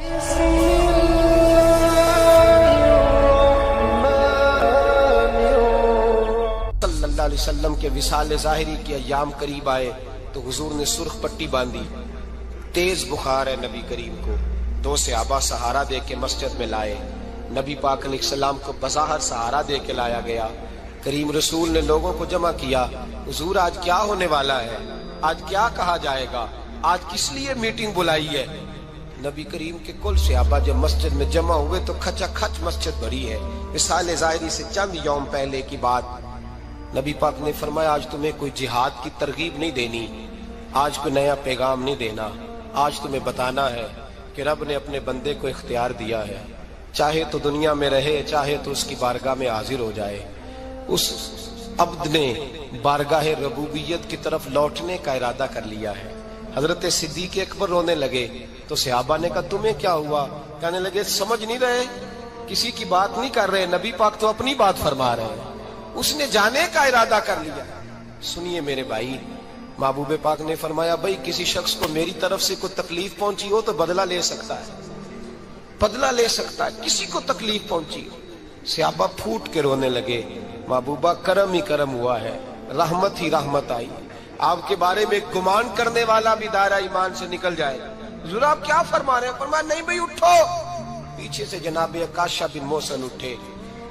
صلی اللہ علیہ وسلم کے وصال ظاہری کے ایام قریب آئے تو حضور نے سرخ پٹی باندھی. تیز بخار ہے نبی کریم کو. 2 صحابہ سہارا دے کے مسجد میں لائے. نبی پاک علیہ السلام کو بظاہر سہارا دے کے لایا گیا. کریم رسول نے لوگوں کو جمع کیا. حضور آج کیا ہونے والا ہے؟ آج کیا کہا جائے گا؟ آج کس لیے میٹنگ بلائی ہے؟ نبی کریم کے کل صحابہ جب مسجد میں جمع ہوئے تو کھچا کھچ مسجد بھری ہے. وصال ظاہری سے چند یوم پہلے کی بات. نبی پاک نے فرمایا آج تمہیں کوئی جہاد کی ترغیب نہیں دینی, آج کوئی نیا پیغام نہیں دینا. آج تمہیں بتانا ہے کہ رب نے اپنے بندے کو اختیار دیا ہے, چاہے تو دنیا میں رہے, چاہے تو اس کی بارگاہ میں حاضر ہو جائے. اس عبد نے بارگاہ ربوبیت کی طرف لوٹنے کا ارادہ کر لیا ہے. حضرت صدیق اکبر رونے لگے تو صحابہ نے کہا تمہیں کیا ہوا؟ کہنے لگے سمجھ نہیں رہے, کسی کی بات نہیں کر رہے, نبی پاک تو اپنی بات فرما رہے ہیں, اس نے جانے کا ارادہ کر لیا. سنیے میرے بھائی, محبوب پاک نے فرمایا بھائی کسی شخص کو میری طرف سے کوئی تکلیف پہنچی ہو تو بدلہ لے سکتا ہے, بدلہ لے سکتا ہے. کسی کو تکلیف پہنچی ہو. صحابہ پھوٹ کے رونے لگے. محبوبہ کرم ہی کرم ہوا ہے, رحمت ہی رحمت آئی. آپ کے بارے میں گمان کرنے والا بھی دائرہ ایمان سے نکل جائے. حضور آپ کیا فرما رہے ہیں؟ فرمایا نہیں بھائی اٹھو. پیچھے سے جناب عکاشہ بن محصن اٹھے,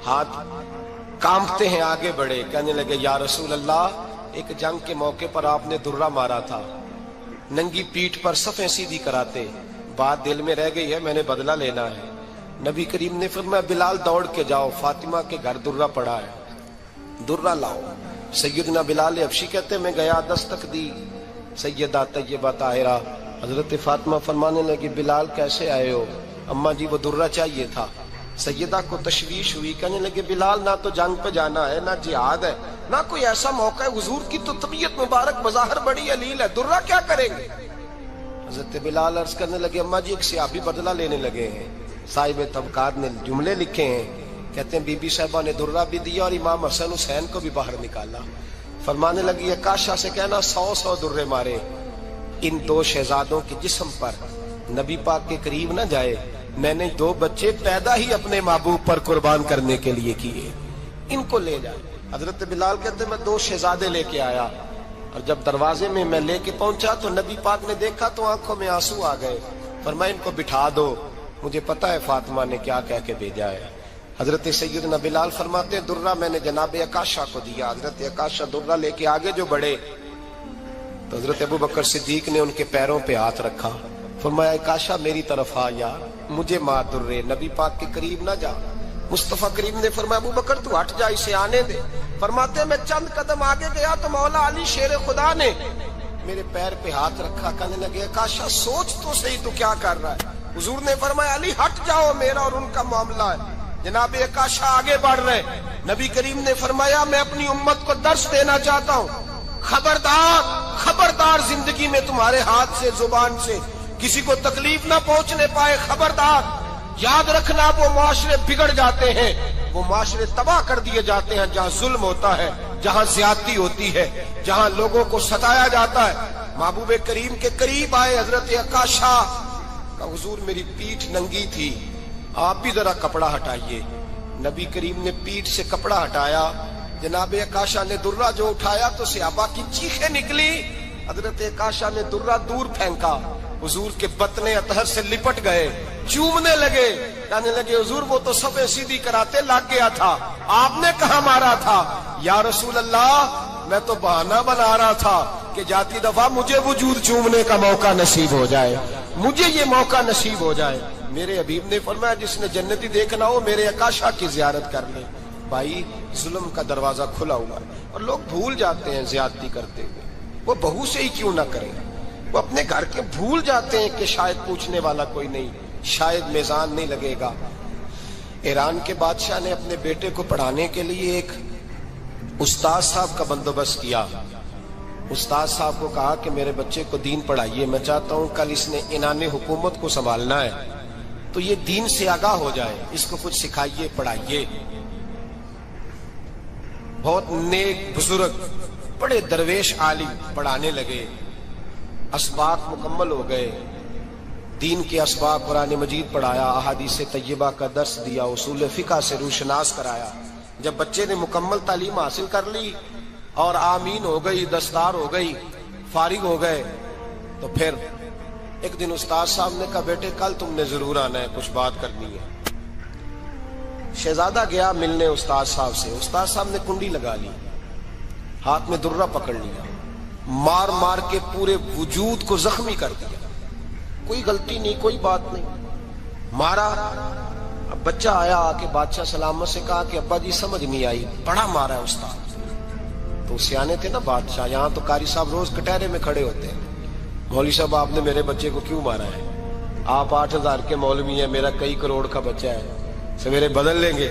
ہاتھ کانپتے ہیں, آگے بڑھے, کہنے لگے یا رسول اللہ ایک جنگ کے موقع پر آپ نے درہ مارا تھا, ننگی پیٹھ پر صفیں سیدھی کراتے, بات دل میں رہ گئی ہے, میں نے بدلہ لینا ہے. نبی کریم نے فرمایا بلال دوڑ کے جاؤ, فاطمہ کے گھر درہ پڑا ہے, درہ لاؤ. سیدنا بلال حبشی کہتے میں گیا, دستک دی سیدہ طیبہ طاہرہ. حضرت فاطمہ فرمانے لگی بلال کیسے آئے ہو؟ اماں جی وہ درہ چاہیے تھا. سیدہ کو تشویش ہوئی, کہنے لگے بلال نہ تو جنگ پہ جانا ہے, نہ جہاد ہے, نہ کوئی ایسا موقع ہے, حضور کی تو طبیعت مبارک بظاہر بڑی علیل ہے, درہ کیا کریں گے؟ حضرت بلال عرض کرنے لگے اماں جی ایک صحابی بدلہ لینے لگے ہیں. صاحب طبقات نے جملے لکھے ہیں, کہتے ہیں بی بی صاحبہ نے درہ بھی دیا اور امام حسن حسین کو بھی باہر نکالا. فرمانے لگی عکاشہ سے کہنا 100 درے مارے. ان 2 شہزادوں کے جسم پر نبی پاک کے قریب نہ جائے, میں نے 2 بچے پیدا ہی اپنے محبوب پر قربان کرنے کے لیے کیے, ان کو لے جائے. حضرت بلال کہتے میں 2 شہزادے لے کے آیا, اور جب دروازے میں میں لے کے پہنچا تو نبی پاک نے دیکھا تو آنکھوں میں آنسو آ گئے. فرمایا ان کو بٹھا دو, مجھے پتا ہے فاطمہ نے کیا کہہ کے بھیجا ہے. حضرت سیدنا بلال فرماتے ہیں درہ میں نے جناب عکاشہ کو دیا. حضرت عکاشہ درہ لے کے آگے جو بڑھے تو حضرت ابوبکر صدیق نے ان کے پیروں پہ ہاتھ رکھا. فرمایا عکاشہ میری طرف آ یار, مجھے مار درے, نبی پاک کے قریب نہ جا. مصطفیٰ کریم نے فرمایا ابوبکر تو ہٹ جا, اسے آنے دے. فرماتے ہیں میں چند قدم آگے گیا تو مولا علی شیر خدا نے میرے پیر پہ ہاتھ رکھا. کہنے لگے عکاشہ سوچ تو صحیح تو کیا کر رہا ہے؟ حضور نے فرمایا علی ہٹ جاؤ, میرا اور ان کا معاملہ ہے. جناب عکاشہ آگے بڑھ رہے. نبی کریم نے فرمایا میں اپنی امت کو درس دینا چاہتا ہوں, خبردار خبردار زندگی میں تمہارے ہاتھ سے زبان سے کسی کو تکلیف نہ پہنچنے پائے. خبردار یاد رکھنا وہ معاشرے بگڑ جاتے ہیں, وہ معاشرے تباہ کر دیے جاتے ہیں جہاں ظلم ہوتا ہے, جہاں زیادتی ہوتی ہے, جہاں لوگوں کو ستایا جاتا ہے. محبوب کریم کے قریب آئے حضرت عکاشہ کا, حضور میری پیٹھ ننگی تھی, آپ بھی ذرا کپڑا ہٹائیے. نبی کریم نے پیٹھ سے کپڑا ہٹایا. جناب عکاشہ نے درہ جو اٹھایا تو صحابہ کی چیخیں نکلی. حضرت عکاشہ نے درہ دور پھینکا, حضور کے بطن اطہر سے لپٹ گئے, چومنے لگے. کہنے لگے حضور وہ تو صفیں سیدھی کراتے لگ گیا تھا, آپ نے کہاں مارا تھا؟ یا رسول اللہ میں تو بہانہ بنا رہا تھا کہ جاتی دفعہ مجھے وجود چومنے کا موقع نصیب ہو جائے, مجھے یہ موقع نصیب ہو جائے. میرے حبیب نے فرمایا جس نے جنتی دیکھنا ہو میرے عکاشہ کی زیارت کر لے. بھائی ظلم کا دروازہ کھلا ہوا ہے اور لوگ بھول جاتے ہیں زیادتی کرتے ہوئے. وہ بہو سے ہی کیوں نہ کریں, وہ اپنے گھر کے بھول جاتے ہیں کہ شاید پوچھنے والا کوئی نہیں, شاید میزان نہیں لگے گا. ایران کے بادشاہ نے اپنے بیٹے کو پڑھانے کے لیے ایک استاد صاحب کا بندوبست کیا. استاد صاحب کو کہا کہ میرے بچے کو دین پڑھائیے, میں چاہتا ہوں کل اس نے عنان حکومت کو سنبھالنا ہے تو یہ دین سے آگاہ ہو جائے, اس کو کچھ سکھائیے پڑھائیے. بہت نیک بزرگ بڑے درویش عالم پڑھانے لگے, اسباق مکمل ہو گئے. دین کے اسباق قرآن مجید پڑھایا، احادیث طیبہ کا درس دیا، اصول فقہ سے روشناس کرایا۔ جب بچے نے مکمل تعلیم حاصل کر لی اور آمین ہو گئی، دستار ہو گئی، فارغ ہو گئے، تو پھر ایک دن استاد صاحب نے کہا بیٹے کل تم نے ضرور آنا ہے، کچھ بات کرنی ہے۔ شہزادہ گیا ملنے استاد صاحب سے، استاد صاحب نے کنڈی لگا لی، ہاتھ میں درہ پکڑ لیا، مار مار کے پورے وجود کو زخمی کر دیا، کوئی غلطی نہیں، کوئی بات نہیں، مارا۔ اب بچہ آیا آ کے بادشاہ سلامت سے کہا کہ ابا جی سمجھ نہیں آئی، بڑا مارا ہے استاد۔ تو سیانے تھے نا بادشاہ، یہاں تو قاری صاحب روز کٹہرے میں کھڑے ہوتے ہیں، مولوی صاحب آپ نے میرے بچے کو کیوں مارا ہے؟ آپ 8,000 کے مولوی ہیں، میرا کئی کروڑ کا بچہ ہے، سویرے بدل لیں گے،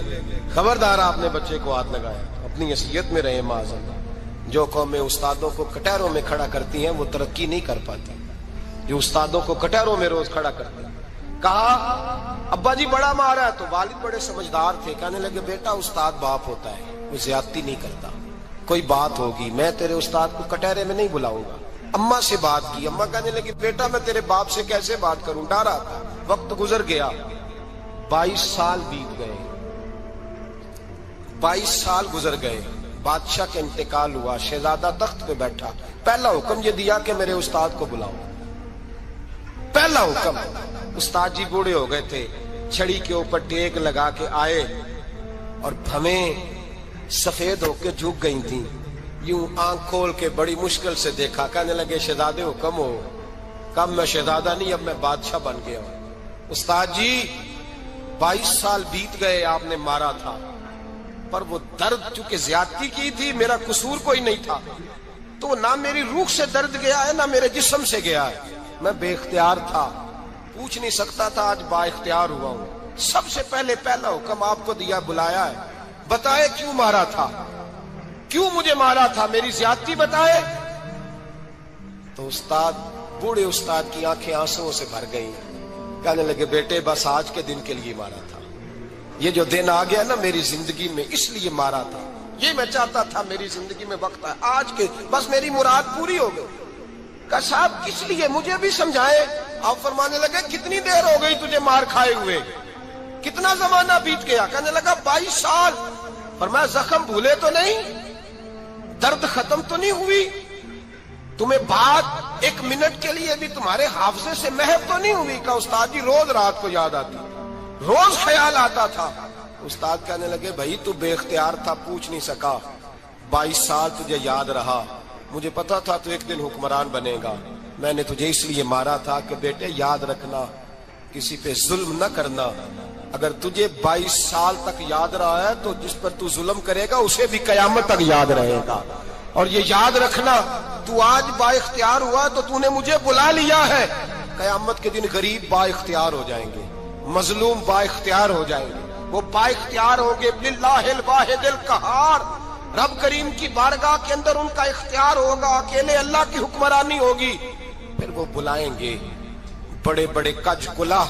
خبردار آپ نے بچے کو ہاتھ لگایا، اپنی حیثیت میں رہے معاذ اللہ۔ جو قومیں استادوں کو کٹہروں میں کھڑا کرتی ہیں وہ ترقی نہیں کر پاتی، جو استادوں کو کٹہروں میں روز کھڑا کرتے ہیں۔ کہا ابا جی بڑا مارا ہے، تو والد بڑے سمجھدار تھے، کہنے لگے بیٹا استاد باپ ہوتا ہے، وہ زیادتی نہیں کرتا، کوئی بات ہوگی میں تیرے استاد کو کٹہرے میں نہیں بلاؤں گا۔ اماں سے بات کی، اماں کہنے لگی بیٹا میں تیرے باپ سے کیسے بات کروں، ڈر آتا۔ وقت گزر گیا، 22 سال بیت گئے، 22 سال گزر گئے، بادشاہ کا انتقال ہوا، شہزادہ تخت پہ بیٹھا، پہلا حکم یہ دیا کہ میرے استاد کو بلاؤ، پہلا حکم۔ استاد جی بوڑھے ہو گئے تھے، چھڑی کے اوپر ٹیک لگا کے آئے اور بھویں سفید ہو کے جھک گئی تھیں، یوں آنکھ کھول کے بڑی مشکل سے دیکھا، کہنے لگے شہزادے حکم ہو۔ کم میں شہزادہ نہیں، اب میں بادشاہ بن گیا ہوں۔ استاد جی 22 سال بیت گئے، آپ نے مارا تھا، پر وہ درد چونکہ زیادتی کی تھی، میرا قصور کوئی نہیں تھا، تو نہ میری روح سے درد گیا ہے نہ میرے جسم سے گیا ہے، میں بے اختیار تھا، پوچھ نہیں سکتا تھا، آج با اختیار ہوا ہوں۔ سب سے پہلے پہلا حکم آپ کو دیا، بلایا ہے، بتائے کیوں مارا تھا، کیوں مجھے مارا تھا، میری زیادتی بتائے۔ تو استاد، بوڑھے استاد کی آنکھیں آنسوؤں سے بھر گئیں، کہنے لگے بیٹے بس آج کے دن کے لیے مارا تھا، یہ جو دن آ گیا نا میری زندگی میں اس لیے مارا تھا، یہ میں چاہتا تھا میری زندگی میں وقت ہے، آج کے بس میری مراد پوری ہو گئی۔ کہا صاحب کس لیے، مجھے بھی سمجھائے۔ آپ فرمانے لگے کتنی دیر ہو گئی تجھے مار کھائے ہوئے، کتنا زمانہ بیت گیا؟ کہنے لگا 22 سال۔ فرمایا زخم بھولے تو نہیں، درد ختم تو نہیں ہوئی، تمہیں بات 1 منٹ کے لیے بھی تمہارے حافظے سے محو تو نہیں ہوئی؟ کہا استاد جی روز رات کو یاد آتی، روز خیال آتا تھا۔ استاد کہنے لگے بھائی تو بے اختیار تھا، پوچھ نہیں سکا، 22 سال تجھے یاد رہا، مجھے پتا تھا تو ایک دن حکمران بنے گا، میں نے تجھے اس لیے مارا تھا کہ بیٹے یاد رکھنا، کسی پہ ظلم نہ کرنا، اگر تجھے 22 سال تک یاد رہا ہے تو جس پر تو ظلم کرے گا اسے بھی قیامت تک یاد رہے گا، اور یہ یاد رکھنا تو آج با اختیار ہوا تو تو نے مجھے بلا لیا ہے، قیامت کے دن غریب با اختیار ہو جائیں گے، مظلوم با اختیار ہو جائیں گے، وہ با اختیار ہوں گے للہ الواحد القہار، رب کریم کی بارگاہ کے اندر ان کا اختیار ہوگا، اکیلے اللہ کی حکمرانی ہوگی، پھر وہ بلائیں گے بڑے بڑے کج کلا،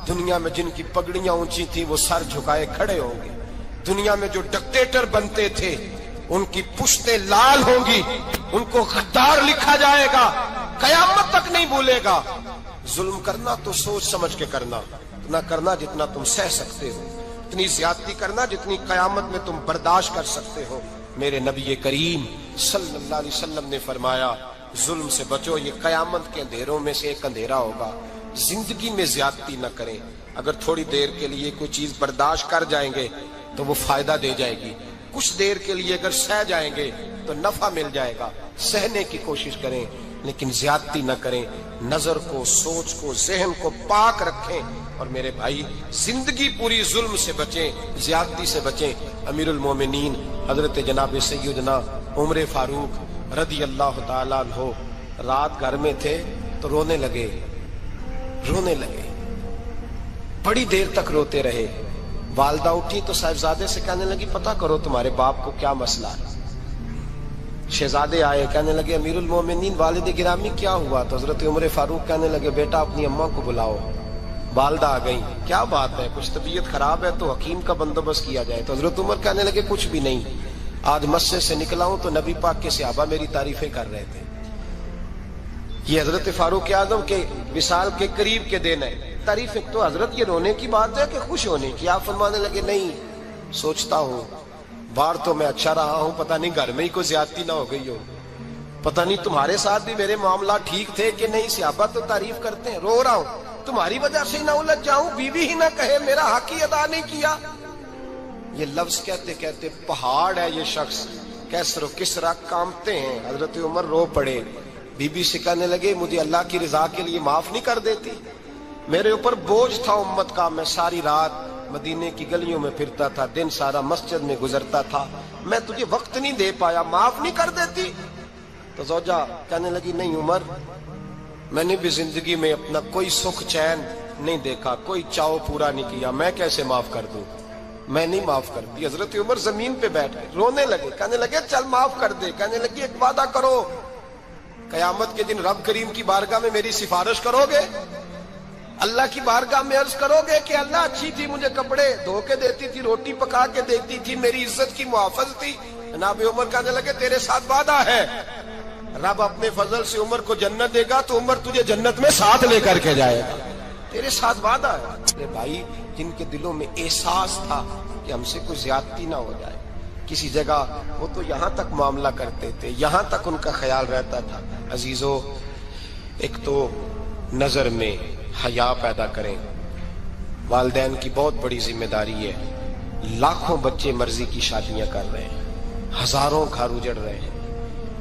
دنیا میں جن کی پگڑیاں اونچی تھی وہ سر جھکائے کھڑے ہوں گے، دنیا میں جو ڈکٹیٹر بنتے تھے ان کی پشتیں لال ہوں گی، ان کو غدار لکھا جائے گا، قیامت تک نہیں بھولے گا۔ ظلم کرنا تو سوچ سمجھ کے کرنا، اتنا کرنا جتنا تم سہ سکتے ہو، اتنی زیادتی کرنا جتنی قیامت میں تم برداشت کر سکتے ہو۔ میرے نبی کریم صلی اللہ علیہ وسلم نے فرمایا ظلم سے بچو، یہ قیامت کے اندھیروں میں سے ایک اندھیرا ہوگا، زندگی میں زیادتی نہ کریں، اگر تھوڑی دیر کے لیے کوئی چیز برداشت کر جائیں گے تو وہ فائدہ دے جائے گی، کچھ دیر کے لیے اگر سہ جائیں گے تو نفع مل جائے گا، سہنے کی کوشش کریں لیکن زیادتی نہ کریں، نظر کو، سوچ کو، ذہن کو پاک رکھیں، اور میرے بھائی زندگی پوری ظلم سے بچیں، زیادتی سے بچیں۔ امیر المومنین حضرت جناب سیدنا عمر فاروق رضی اللہ تعالیٰ عنہ رات گھر میں تھے تو رونے لگے، بڑی دیر تک روتے رہے، والدہ اٹھی تو صاحبزادے سے کہنے لگی پتہ کرو تمہارے باپ کو کیا مسئلہ ہے۔ شہزادے آئے، کہنے لگے امیر المومنین والد گرامی کیا ہوا؟ تو حضرت عمر فاروق کہنے لگے بیٹا اپنی اماں کو بلاؤ۔ والدہ آ گئی، کیا بات ہے، کچھ طبیعت خراب ہے تو حکیم کا بندوبست کیا جائے۔ تو حضرت عمر کہنے لگے کچھ بھی نہیں، آج مسجد سے نکلا ہوں تو نبی پاک کے صحابہ میری تعریفیں کر رہے تھے، یہ حضرت فاروق اعظم کے وصال کے قریب کے دن ہے۔ تعریف ایک تو حضرت یہ رونے کی بات ہے کہ خوش ہونے کی؟ آپ فرمانے لگے نہیں، سوچتا ہوں باہر تو میں اچھا رہا ہوں، پتہ نہیں گھر میں ہی کوئی زیادتی نہ ہو گئی ہو، پتہ نہیں تمہارے ساتھ بھی میرے معاملات ٹھیک تھے کہ نہیں، صحابہ تو تعریف کرتے ہیں، رو رہا ہوں تمہاری وجہ سے نہ الجھ جاؤں، بیوی ہی نہ کہے میرا حق ہی ادا نہیں کیا۔ یہ لفظ کہتے کہتے پہاڑ ہے یہ شخص، کیسر و کسرا کانپتے ہیں۔ حضرت عمر رو پڑے، بی بی سے کہنے لگے مجھے اللہ کی رضا کے لیے معاف نہیں کر دیتی؟ میرے اوپر بوجھ تھا امت کا، میں ساری رات مدینے کی گلیوں میں پھرتا تھا، دن سارا مسجد میں گزرتا تھا، میں تجھے وقت نہیں دے پایا، معاف نہیں کر دیتی؟ تو زوجہ کہنے لگی نہیں عمر، میں نے بھی زندگی میں اپنا کوئی سکھ چین نہیں دیکھا، کوئی چاؤ پورا نہیں کیا، میں کیسے معاف کر دوں؟ میں نہیں معاف کرتی۔ حضرت عمر زمین پہ بیٹھ گئے، رونے لگے، کہنے لگے چل معاف کر دے۔ کہنے لگی ایک وعدہ کرو، قیامت کے دن رب کریم کی بارگاہ میں میری سفارش کرو گے؟ اللہ کی بارگاہ میں عرض کرو گے کہ اللہ اچھی تھی، مجھے کپڑے دھو کے دیتی تھی، روٹی پکا کے دیتی تھی، میری عزت کی محافظ تھی؟ جناب عمر کہنے لگے تیرے ساتھ وعدہ ہے، رب اپنے فضل سے عمر کو جنت دے گا تو عمر تجھے جنت میں ساتھ لے کر کے جائے گا، تیرے ساتھ وعدہ ہے۔ میرے بھائی جن کے دلوں میں احساس تھا کہ ہم سے کوئی زیادتی نہ ہو جائے کسی جگہ، وہ تو یہاں تک معاملہ کرتے تھے، یہاں تک ان کا خیال رہتا تھا۔ عزیزو، ایک تو نظر میں حیا پیدا کریں، والدین کی بہت بڑی ذمہ داری ہے۔ لاکھوں بچے مرضی کی شادیاں کر رہے ہیں، ہزاروں گھر اجڑ رہے ہیں،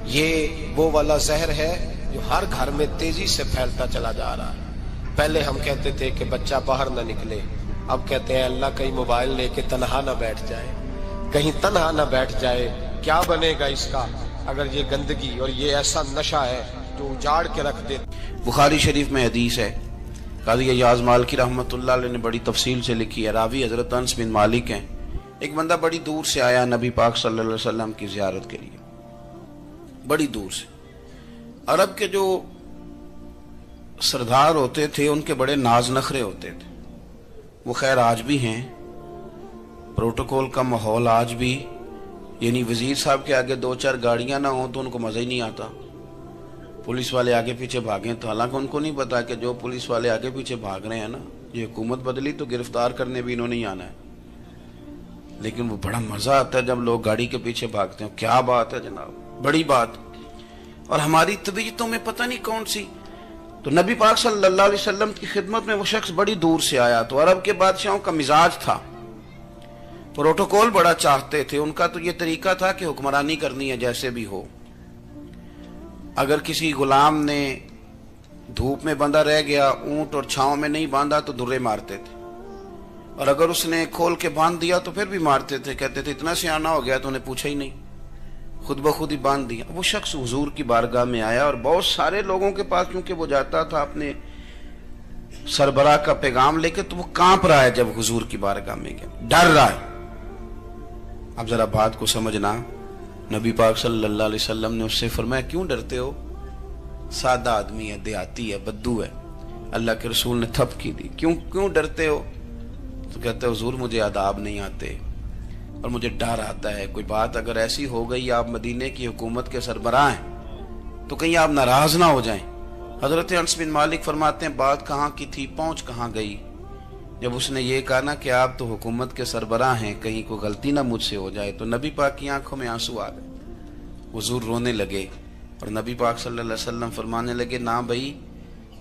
یہ وہ والا زہر ہے جو ہر گھر میں تیزی سے پھیلتا چلا جا رہا ہے۔ پہلے ہم کہتے تھے کہ بچہ باہر نہ نکلے، اب کہتے ہیں اللہ کہیں موبائل لے کے تنہا نہ بیٹھ جائے، کہیں تنہا نہ بیٹھ جائے، کیا بنے گا اس کا اگر یہ گندگی اور یہ ایسا نشہ ہے جو اجاڑ کے رکھ دے۔ بخاری شریف میں حدیث ہے، قاضی ایاز مالکی رحمۃ اللہ علیہ نے بڑی تفصیل سے لکھی ہے، راوی حضرت انس بن مالک ہیں۔ ایک بندہ بڑی دور سے آیا نبی پاک صلی اللہ علیہ وسلم کی زیارت کے لیے، بڑی دور سے۔ عرب کے جو سردار ہوتے تھے ان کے بڑے ناز نخرے ہوتے تھے، وہ خیر آج بھی ہیں، پروٹوکول کا ماحول آج بھی، یعنی وزیر صاحب کے آگے دو چار گاڑیاں نہ ہوں تو ان کو مزہ ہی نہیں آتا، پولیس والے آگے پیچھے بھاگیں تو حالانکہ ان کو نہیں پتا کہ جو پولیس والے آگے پیچھے بھاگ رہے ہیں نا، یہ حکومت بدلی تو گرفتار کرنے بھی انہوں نے ہی آنا ہے، لیکن وہ بڑا مزہ آتا ہے جب لوگ گاڑی کے پیچھے بھاگتے ہیں۔ کیا بات ہے جناب، بڑی بات۔ اور ہماری طبیعتوں میں پتہ نہیں کون سی، تو نبی پاک صلی اللہ علیہ وسلم کی خدمت میں وہ شخص بڑی دور سے آیا، تو عرب کے بادشاہوں کا مزاج تھا، پروٹوکول بڑا چاہتے تھے، ان کا تو یہ طریقہ تھا کہ حکمرانی کرنی ہے جیسے بھی ہو۔ اگر کسی غلام نے دھوپ میں بندھا رہ گیا، اونٹ اور چھاؤں میں نہیں باندھا تو درے مارتے تھے، اور اگر اس نے کھول کے باندھ دیا تو پھر بھی مارتے تھے، کہتے تھے اتنا سیانا ہو گیا تو انہیں پوچھا ہی نہیں، خود بخود ہی باندھ دیا۔ وہ شخص حضور کی بارگاہ میں آیا اور بہت سارے لوگوں کے پاس کیونکہ وہ جاتا تھا اپنے سربراہ کا پیغام لے کے، تو وہ کانپ رہا ہے جب حضور کی بارگاہ میں گیا، ڈر رہا ہے۔ اب ذرا بات کو سمجھنا، نبی پاک صلی اللہ علیہ وسلم نے اس سے فرمایا کیوں ڈرتے ہو؟ سادہ آدمی ہے، دیہاتی ہے، بدو ہے۔ اللہ کے رسول نے تھپ کی دی، کیوں ڈرتے ہو؟ تو کہتے حضور مجھے آداب نہیں آتے اور مجھے ڈر آتا ہے، کوئی بات اگر ایسی ہو گئی، آپ مدینے کی حکومت کے سربراہ ہیں، تو کہیں آپ ناراض نہ ہو جائیں۔ حضرت انس بن مالک فرماتے ہیں بات کہاں کی تھی، پہنچ کہاں گئی؟ جب اس نے یہ کہا نا کہ آپ تو حکومت کے سربراہ ہیں، کہیں کوئی غلطی نہ مجھ سے ہو جائے، تو نبی پاک کی آنکھوں میں آنسو آ گئے، حضور رونے لگے، اور نبی پاک صلی اللہ علیہ وسلم فرمانے لگے نہ بھائی،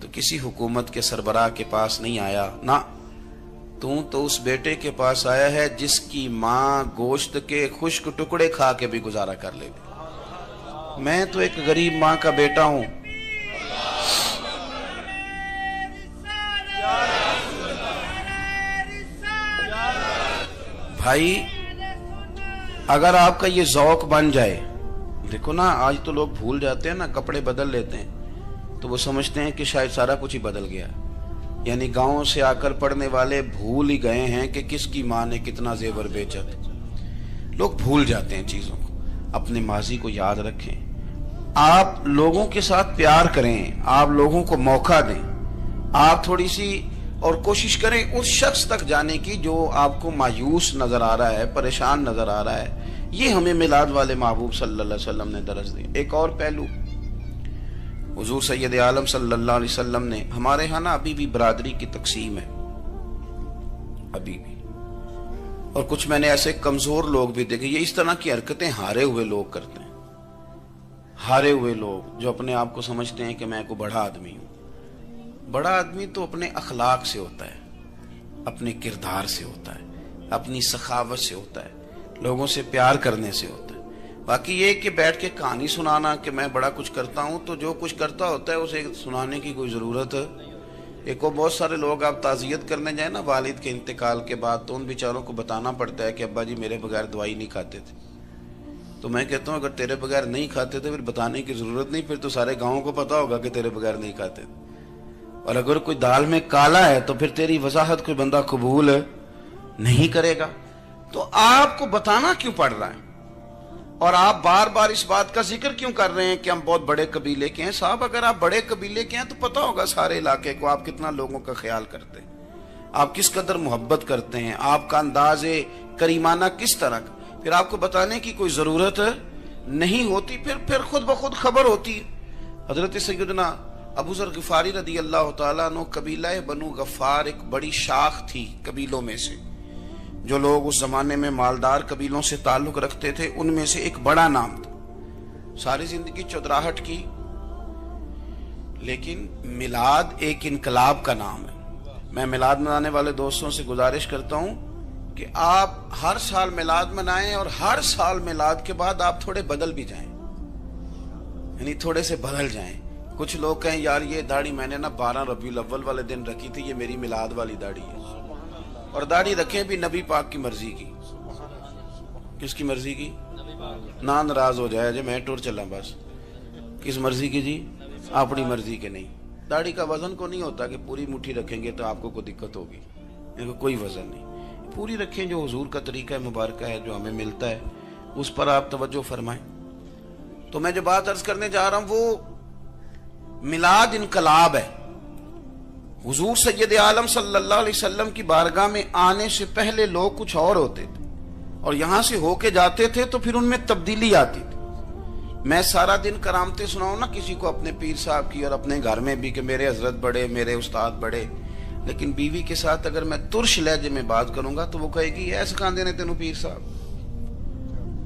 تو کسی حکومت کے سربراہ کے پاس نہیں آیا، نہ تو اس بیٹے کے پاس آیا ہے جس کی ماں گوشت کے خشک ٹکڑے کھا کے بھی گزارا کر لے گی۔ میں تو ایک غریب ماں کا بیٹا ہوں۔ بھائی اگر آپ کا یہ ذوق بن جائے، دیکھو نا آج تو لوگ بھول جاتے ہیں نا، کپڑے بدل لیتے ہیں تو وہ سمجھتے ہیں کہ شاید سارا کچھ ہی بدل گیا، یعنی گاؤں سے آ کر پڑھنے والے بھول ہی گئے ہیں کہ کس کی ماں نے کتنا زیور بیچا تھا۔ لوگ بھول جاتے ہیں چیزوں کو، اپنے ماضی کو یاد رکھیں، آپ لوگوں کے ساتھ پیار کریں، آپ لوگوں کو موقع دیں، آپ تھوڑی سی اور کوشش کریں اس شخص تک جانے کی جو آپ کو مایوس نظر آ رہا ہے، پریشان نظر آ رہا ہے۔ یہ ہمیں میلاد والے محبوب صلی اللہ علیہ وسلم نے درس دی۔ ایک اور پہلو، حضور سید عالم صلی اللہ علیہ وسلم نے، ہمارے ہاں نا ابھی بھی برادری کی تقسیم ہے، ابھی بھی، اور کچھ میں نے ایسے کمزور لوگ بھی دیکھے، یہ اس طرح کی حرکتیں ہارے ہوئے لوگ کرتے ہیں، ہارے ہوئے لوگ جو اپنے آپ کو سمجھتے ہیں کہ میں کوئی بڑا آدمی ہوں۔ بڑا آدمی تو اپنے اخلاق سے ہوتا ہے، اپنے کردار سے ہوتا ہے، اپنی سخاوت سے ہوتا ہے، لوگوں سے پیار کرنے سے ہوتا ہے۔ باقی یہ کہ بیٹھ کے کہانی سنانا کہ میں بڑا کچھ کرتا ہوں، تو جو کچھ کرتا ہوتا ہے اسے سنانے کی کوئی ضرورت ہے؟ ایک اور بہت سارے لوگ آپ تعزیت کرنے جائیں نا والد کے انتقال کے بعد، تو ان بیچاروں کو بتانا پڑتا ہے کہ ابا جی میرے بغیر دوائی نہیں کھاتے تھے۔ تو میں کہتا ہوں اگر تیرے بغیر نہیں کھاتے تھے پھر بتانے کی ضرورت نہیں، پھر تو سارے گاؤں کو پتا ہوگا کہ تیرے بغیر نہیں کھاتے تھے۔ اور اگر کوئی دال میں کالا ہے تو پھر تیری وضاحت کوئی بندہ قبول نہیں کرے گا۔ تو آپ کو بتانا کیوں پڑ رہا ہے، اور آپ بار بار اس بات کا ذکر کیوں کر رہے ہیں کہ ہم بہت بڑے قبیلے کے ہیں؟ صاحب اگر آپ بڑے قبیلے کے ہیں تو پتا ہوگا سارے علاقے کو آپ کتنا لوگوں کا خیال کرتے ہیں، آپ کس قدر محبت کرتے ہیں، آپ کا انداز کریمانہ کس طرح کا، پھر آپ کو بتانے کی کوئی ضرورت نہیں ہوتی، پھر خود بخود خبر ہوتی ہے۔ حضرت سیدنا ابو ذر غفاری رضی اللہ تعالیٰ عنہ، قبیلہ بنو غفار ایک بڑی شاخ تھی قبیلوں میں سے، جو لوگ اس زمانے میں مالدار قبیلوں سے تعلق رکھتے تھے، ان میں سے ایک بڑا نام تھا۔ ساری زندگی چودراہٹ کی، لیکن میلاد ایک انقلاب کا نام ہے۔ میں میلاد منانے والے دوستوں سے گزارش کرتا ہوں کہ آپ ہر سال میلاد منائیں، اور ہر سال میلاد کے بعد آپ تھوڑے بدل بھی جائیں، یعنی تھوڑے سے بدل جائیں۔ کچھ لوگ کہیں یار یہ داڑھی میں نے نا 12 ربیع الاول والے دن رکھی تھی، یہ میری میلاد والی داڑھی ہے، اور داڑھی رکھیں بھی نبی پاک کی مرضی کی۔ کس کی مرضی کی؟ نہ ناراض ہو جائے جی میں ٹور چلا، بس کس مرضی کی جی؟ اپنی مرضی کے نہیں۔ داڑھی کا وزن کو نہیں ہوتا کہ پوری مٹھی رکھیں گے تو آپ کو کوئی دقت ہوگی، کوئی وزن نہیں، پوری رکھیں، جو حضور کا طریقہ مبارکہ ہے جو ہمیں ملتا ہے اس پر آپ توجہ فرمائیں۔ تو میں جو بات عرض کرنے جا رہا ہوں وہ میلاد انقلاب ہے۔ حضور سید عالم صلی اللہ علیہ وسلم کی بارگاہ میں آنے سے پہلے لوگ کچھ اور ہوتے تھے، اور یہاں سے ہو کے جاتے تھے تو پھر ان میں تبدیلی آتی تھی۔ میں سارا دن کرامتیں سناؤں نا کسی کو اپنے پیر صاحب کی، اور اپنے گھر میں بھی کہ میرے حضرت بڑے، میرے استاد بڑے، لیکن بیوی کے ساتھ اگر میں ترش لہجے میں بات کروں گا تو وہ کہے گی یہ سکھاندے نے تینوں پیر صاحب،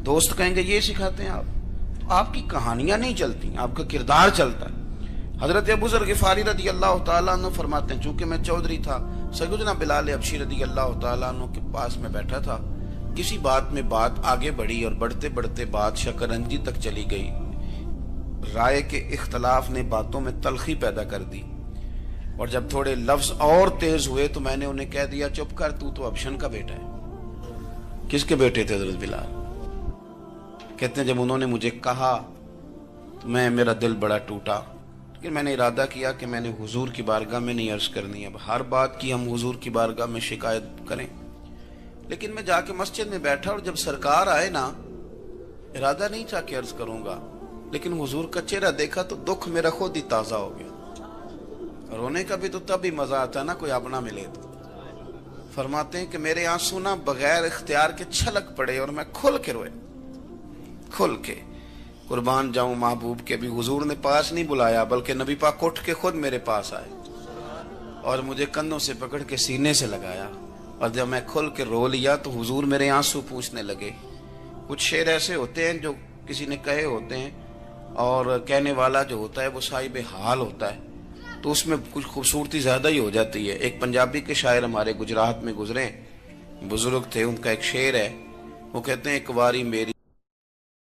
دوست کہیں گے یہ سکھاتے ہیں آپ۔ تو آپ کی کہانیاں نہیں چلتی، آپ کا کردار چلتا ہے۔ حضرت ابو ذر غفاری رضی اللہ تعالیٰ عنہ فرماتے ہیں چونکہ میں چودھری تھا، سیدنا بلال حبشی رضی اللہ تعالیٰ عنہ کے پاس میں بیٹھا تھا، کسی بات میں بات آگے بڑھی اور بڑھتے بڑھتے بات شکرنجی تک چلی گئی، رائے کے اختلاف نے باتوں میں تلخی پیدا کر دی، اور جب تھوڑے لفظ اور تیز ہوئے تو میں نے انہیں کہہ دیا چپ کر، تو ابشن کا بیٹا ہے۔ کس کے بیٹے تھے حضرت بلال؟ کہتے ہیں جب انہوں نے مجھے کہا تو میرا دل بڑا ٹوٹا، لیکن میں نے ارادہ کیا کہ میں نے حضور کی بارگاہ میں نہیں عرض کرنی، اب ہر بات کی ہم حضور کی بارگاہ میں شکایت کریں۔ لیکن میں جا کے مسجد میں بیٹھا، اور جب سرکار آئے نا، ارادہ نہیں تھا کہ عرض کروں گا، لیکن حضور کا چہرہ دیکھا تو دکھ میرا خود ہی تازہ ہو گیا۔ رونے کا بھی تو تب ہی مزہ آتا ہے نا کوئی اپنا ملے تو۔ فرماتے ہیں کہ میرے آنسو نا بغیر اختیار کے چھلک پڑے، اور میں کھل کے روئے، کھل کے۔ قربان جاؤں محبوب کے بھی حضور نے پاس نہیں بلایا، بلکہ نبی پاک اٹھ کے خود میرے پاس آئے اور مجھے کندھوں سے پکڑ کے سینے سے لگایا، اور جب میں کھل کے رو لیا تو حضور میرے آنسو پوچھنے لگے۔ کچھ شعر ایسے ہوتے ہیں جو کسی نے کہے ہوتے ہیں، اور کہنے والا جو ہوتا ہے وہ صاحب حال ہوتا ہے، تو اس میں کچھ خوبصورتی زیادہ ہی ہو جاتی ہے۔ ایک پنجابی کے شاعر ہمارے گجرات میں گزرے، بزرگ تھے، ان کا ایک شعر ہے، وہ کہتے ہیں ایک واری میری